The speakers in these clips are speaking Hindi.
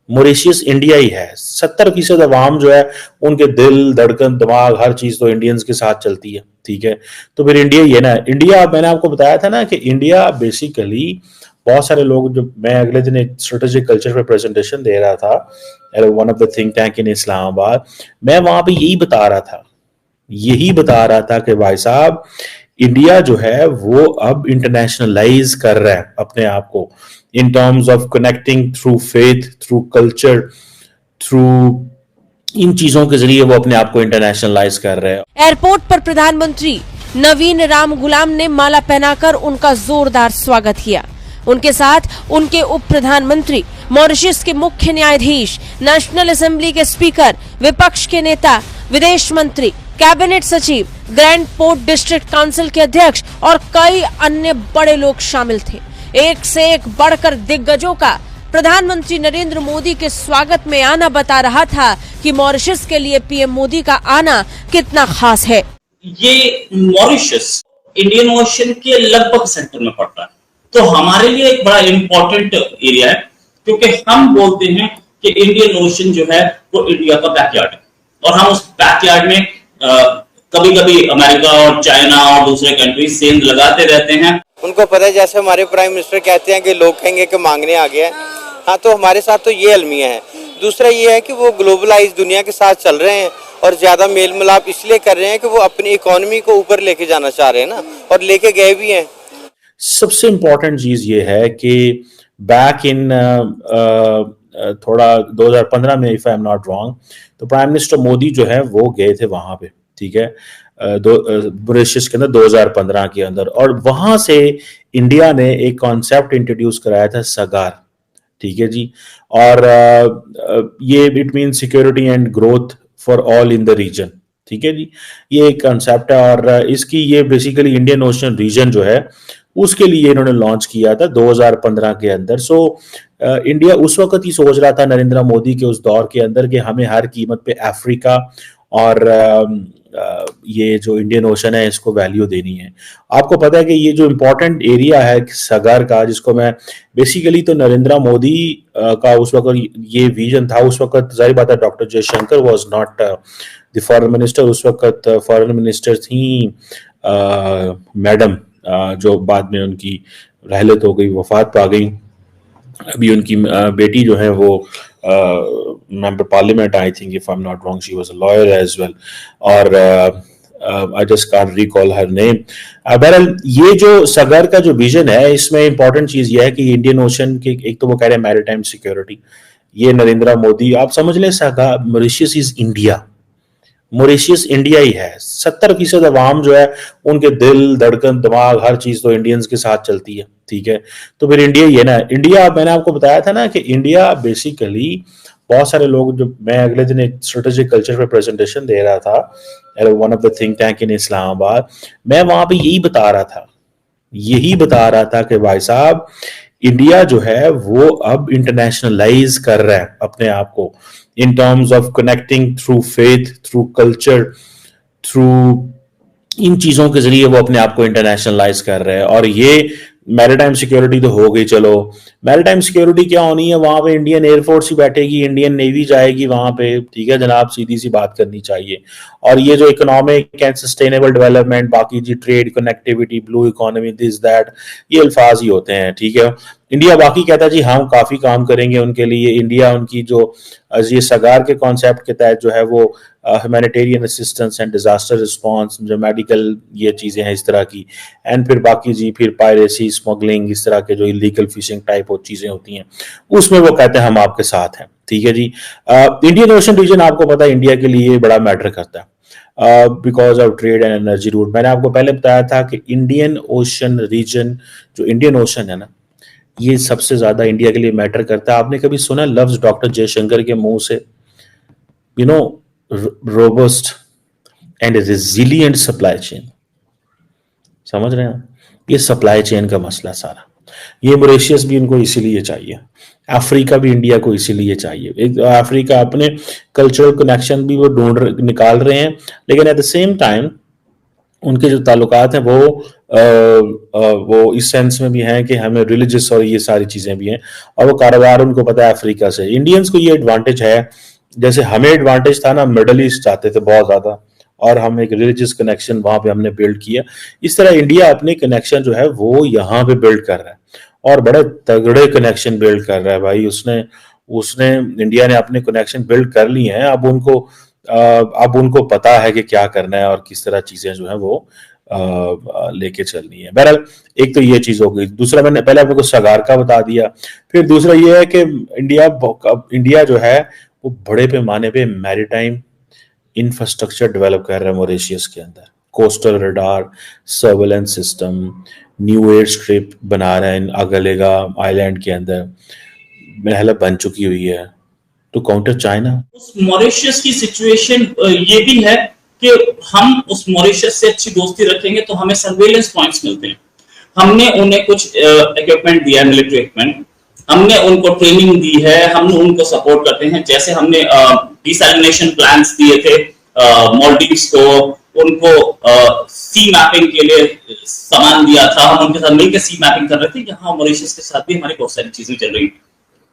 मॉरिशियस इंडिया ही है। 70% अवाम जो है उनके दिल, धड़कन, दिमाग, हर चीज तो इंडियंस के साथ चलती है। ठीक है, तो फिर इंडिया ही है ना। इंडिया, मैंने आपको बताया था ना कि इंडिया बेसिकली, बहुत सारे लोग, जो मैं अगले दिन एक स्ट्रेटेजिक कल्चर पे प्रेजेंटेशन दे रहा था, one of the think tank in Islamabad, मैं वहां पे यही बता रहा था कि भाई साहब, इंडिया जो है वो अब इंटरनेशनलाइज कर रहा है अपने आप को, in terms of connecting through faith, through culture, through इन चीजों के जरिए वो अपने आप को इंटरनेशनलाइज कर रहे हैं। एयरपोर्ट पर प्रधानमंत्री नवीन राम गुलाम ने माला पहनाकर उनका जोरदार स्वागत किया। उनके साथ उनके उप प्रधानमंत्री, मॉरिशस के मुख्य न्यायाधीश, नेशनल असेंबली के स्पीकर, विपक्ष के नेता, विदेश मंत्री, कैबिनेट सचिव, ग्रैंड पोर्ट डिस्ट्रिक्ट काउंसिल के अध्यक्ष और कई अन्य बड़े लोग शामिल थे। एक से एक बढ़कर दिग्गजों का प्रधानमंत्री नरेंद्र मोदी के स्वागत में आना बता रहा था कि मॉरिशस के लिए पीएम मोदी का आना कितना खास है। ये मॉरिशस इंडियन ओशन के लगभग सेंटर में पड़ता है, तो हमारे लिए एक बड़ा इंपॉर्टेंट एरिया है, क्योंकि हम बोलते हैं कि इंडियन ओशन जो है वो इंडिया का बैकयार्ड है, और हम उस बैकयार्ड में कभी कभी अमेरिका और चाइना और दूसरे कंट्रीज सेंध लगाते रहते हैं। उनको पता है, जैसे हमारे प्राइम मिनिस्टर कहते हैं कि लोग कहेंगे कि मांगने आ गया है, हाँ, तो हमारे साथ तो ये अलमिया है। दूसरा ये है कि वो ग्लोबलाइज दुनिया के साथ चल रहे हैं और ज्यादा मेल मिलाप इसलिए कर रहे हैं कि वो अपनी इकोनॉमी को ऊपर लेके जाना चाह रहे हैं ना, और लेके गए भी हैं। सबसे इंपॉर्टेंट चीज ये है कि बैक इन थोड़ा 2015 में, if I am not wrong, तो प्राइम मिनिस्टर मोदी जो है वो गए थे वहां पे। ठीक है, मॉरिशस के अंदर 2015 के अंदर, और वहां से इंडिया ने एक कॉन्सेप्ट इंट्रोड्यूस कराया था, सगार। ठीक है जी, और ये it mean security and growth for all in the region. ठीक है जी, ये एक कॉन्सेप्ट है, और इसकी ये बेसिकली इंडियन ओशन रीजन जो है उसके लिए इन्होंने लॉन्च किया था 2015 के अंदर। सो इंडिया उस वक्त ही सोच रहा था, नरेंद्र मोदी के उस दौर के अंदर, कि हमें हर कीमत पे अफ्रीका और ये जो इंडियन ओशन है इसको वैल्यू देनी है। आपको पता है कि ये जो इम्पोर्टेंट एरिया है सगर का, जिसको मैं बेसिकली, तो नरेंद्र मोदी का उस वक्त ये विजन था। उस वक्त जाहिर बात है doctor Jaishankar was not the foreign minister, उस वक्त फॉरेन मिनिस्टर थी मैडम, जो बाद में उनकी रहलत हो गई, वफात पा गई। अभी उनकी बेटी जो है वो member parliament, I think, if I am not wrong, she was a lawyer as well, और I just can't recall her name. बहरहाल, ये जो सगर का जो विजन है, इसमें इंपॉर्टेंट चीज ये है कि इंडियन ओशन के, एक तो वो कह रहे हैं मैरीटाइम सिक्योरिटी, ये नरेंद्र मोदी, आप समझ लें, सगर Mauritius is India, Mauritius India ही है। 70% अवाम जो है उनके दिल, धड़कन, दिमाग, हर चीज तो इंडियंस के साथ चलती है। ठीक है, तो फिर इंडिया ही है ना। इंडिया, मैंने आपको बताया था ना कि इंडिया बेसिकली, बहुत सारे लोग, जो मैं अगले दिन एक स्ट्रेटेजिक कल्चर पे प्रेजेंटेशन दे रहा था, one of the think tank in Islamabad, मैं वहां पे यही बता रहा था कि भाई साहब, इंडिया जो है वो अब इंटरनेशनलाइज कर रहा है अपने आप को, in terms of connecting through faith, through culture, through इन चीजों के जरिए वो अपने आप को इंटरनेशनलाइज कर रहे हैं। और ये मैरीटाइम सिक्योरिटी तो हो गई, चलो मैरीटाइम सिक्योरिटी क्या होनी है, वहां पे इंडियन एयरफोर्स ही बैठेगी, इंडियन नेवी जाएगी वहां पे। ठीक है जनाब, सीधी सी बात करनी चाहिए। और ये जो इकोनॉमिक एंड सस्टेनेबल डेवलपमेंट, बाकी जी trade, connectivity, blue economy, this that, ये अल्फाज ही होते हैं। ठीक है, इंडिया बाकी कहता है जी हम काफी काम करेंगे उनके लिए। इंडिया उनकी जो ये सगार के कॉन्सेप्ट के तहत जो है वो humanitarian assistance and disaster response, जो मेडिकल ये चीजें हैं इस तरह की, एंड फिर बाकी जी फिर पायरेसी, स्मगलिंग, इस तरह के जो इलीगल फिशिंग टाइप और चीजें होती हैं, उसमें वो कहते हैं हम आपके साथ हैं। ठीक है जी, इंडियन ओशन रीजन आपको पता है इंडिया के लिए बड़ा मैटर करता है because of trade and energy route. मैंने आपको पहले बताया था कि इंडियन ओशन रीजन, जो इंडियन ओशन है ना, ये सबसे ज्यादा इंडिया के लिए मैटर करता है। आपने कभी सुना लफ्ज डॉक्टर जयशंकर के मुंह से, you know, robust and resilient supply chain? समझ रहे हैं? ये सप्लाई चेन का मसला सारा, ये मॉरिशस भी इनको इसीलिए चाहिए, अफ्रीका भी इंडिया को इसीलिए चाहिए। एक अफ्रीका अपने कल्चरल कनेक्शन भी वो निकाल रहे हैं, लेकिन एट द सेम टाइम उनके जो ताल्लुकात हैं वो वो इस सेंस में भी हैं कि हमें रिलीजियस और ये सारी चीज़ें भी हैं, और वो कारोबार उनको पता है अफ्रीका से। इंडियंस को ये एडवांटेज है, जैसे हमें एडवांटेज था ना, मिडल ईस्ट जाते थे बहुत ज़्यादा, और हम एक रिलीजियस कनेक्शन वहाँ पे हमने बिल्ड किया। इस तरह इंडिया अपने कनेक्शन जो है वो यहाँ पे बिल्ड कर रहा है, और बड़े तगड़े कनेक्शन बिल्ड कर रहा है भाई। उसने उसने इंडिया ने अपने कनेक्शन बिल्ड कर लिए हैं। अब उनको पता है कि क्या करना है और किस तरह चीजें जो है वो लेके चलनी है। बहरहाल एक तो ये चीज हो गई। दूसरा, मैंने पहले आपको सगार का बता दिया। फिर दूसरा ये है कि इंडिया जो है वो बड़े पैमाने पे मैरीटाइम इंफ्रास्ट्रक्चर डेवलप कर रहा है मॉरिशस के अंदर। Coastal radar, surveillance system, new air strip बना रहा है अगलेगा आइलैंड के अंदर, महल बन चुकी हुई है टू काउंटर चाइना। उस मॉरिशस की सिचुएशन ये भी है कि हम उस मॉरिशस से अच्छी दोस्ती रखेंगे तो हमें सर्वेलेंस पॉइंट्स मिलते हैं। हमने उन्हें कुछ इक्विपमेंट दिया है, मिलिट्री इक्विपमेंट, हमने उनको ट्रेनिंग दी है, हम उनको सपोर्ट करते हैं। जैसे हमने डिसैलिनेशन प्लान्स दिए थे मालदीव्स को, उनको सी मैपिंग के लिए सामान दिया था, हम उनके साथ मिलकर सी मैपिंग कर रहे थे। यहाँ मॉरिशस के साथ भी हमारी बहुत सारी चीजें चल रही हैं।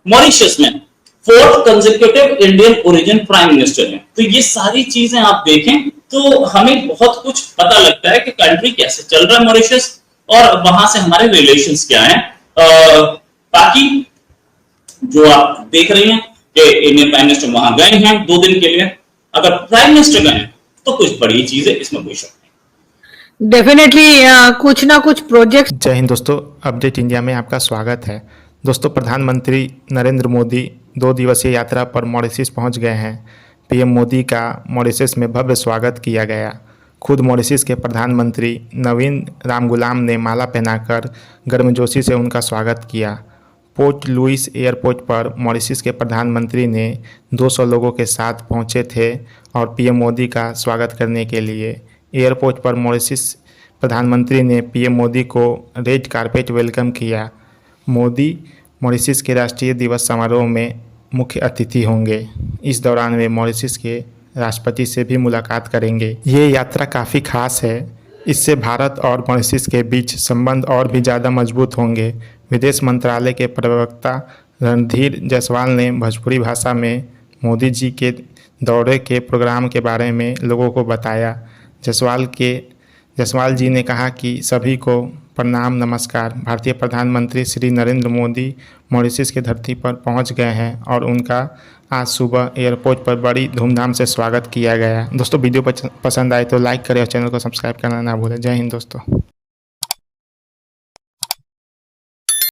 मॉरिशस में 4th consecutive Indian origin prime minister है। तो ये सारी चीजें आप देखें तो हमें बहुत कुछ पता लगता है कि कंट्री कैसे चल रहा है मॉरिशस, और वहां से हमारे रिलेशंस क्या हैं। बाकी जो आप देख रहे हैं कि इंडियन प्राइम मिनिस्टर वहां गए हैं 2 दिन के लिए, अगर प्राइम मिनिस्टर गए तो कुछ बड़ी चीज है, इसमें कोई शक नहीं। डेफिनेटली कुछ ना कुछ प्रोजेक्ट। जय हिंद दोस्तों, अपडेट इंडिया में आपका स्वागत है। दोस्तों, प्रधानमंत्री नरेंद्र मोदी 2 दिवसीय यात्रा पर मॉरिशस पहुंच गए हैं। पीएम मोदी का मॉरिशस में भव्य स्वागत किया गया। खुद मॉरिशस के प्रधानमंत्री नवीन रामगुलाम ने माला पहनाकर गर्मजोशी से उनका स्वागत किया। पोर्ट लुइस एयरपोर्ट पर मॉरिशस के प्रधानमंत्री ने 200 लोगों के साथ पहुंचे थे और पीएम मोदी का स्वागत करने के लिए एयरपोर्ट पर मॉरिशस प्रधानमंत्री ने पीएम मोदी को रेड कारपेट वेलकम किया। मोदी मॉरिशस के राष्ट्रीय दिवस समारोह में मुख्य अतिथि होंगे। इस दौरान वे मॉरिशस के राष्ट्रपति से भी मुलाकात करेंगे। ये यात्रा काफ़ी खास है। इससे भारत और मॉरिशस के बीच संबंध और भी ज़्यादा मजबूत होंगे। विदेश मंत्रालय के प्रवक्ता रणधीर जायसवाल ने भोजपुरी भाषा में मोदी जी के दौरे के प्रोग्राम के बारे में लोगों को बताया। जायसवाल जी ने कहा कि सभी को प्रणाम, नमस्कार। भारतीय प्रधानमंत्री श्री नरेंद्र मोदी मॉरिशस की धरती पर पहुंच गए हैं और उनका आज सुबह एयरपोर्ट पर बड़ी धूमधाम से स्वागत किया गया। दोस्तों, वीडियो पसंद आए तो लाइक करें और चैनल को सब्सक्राइब करना ना भूलें। जय हिंद दोस्तों।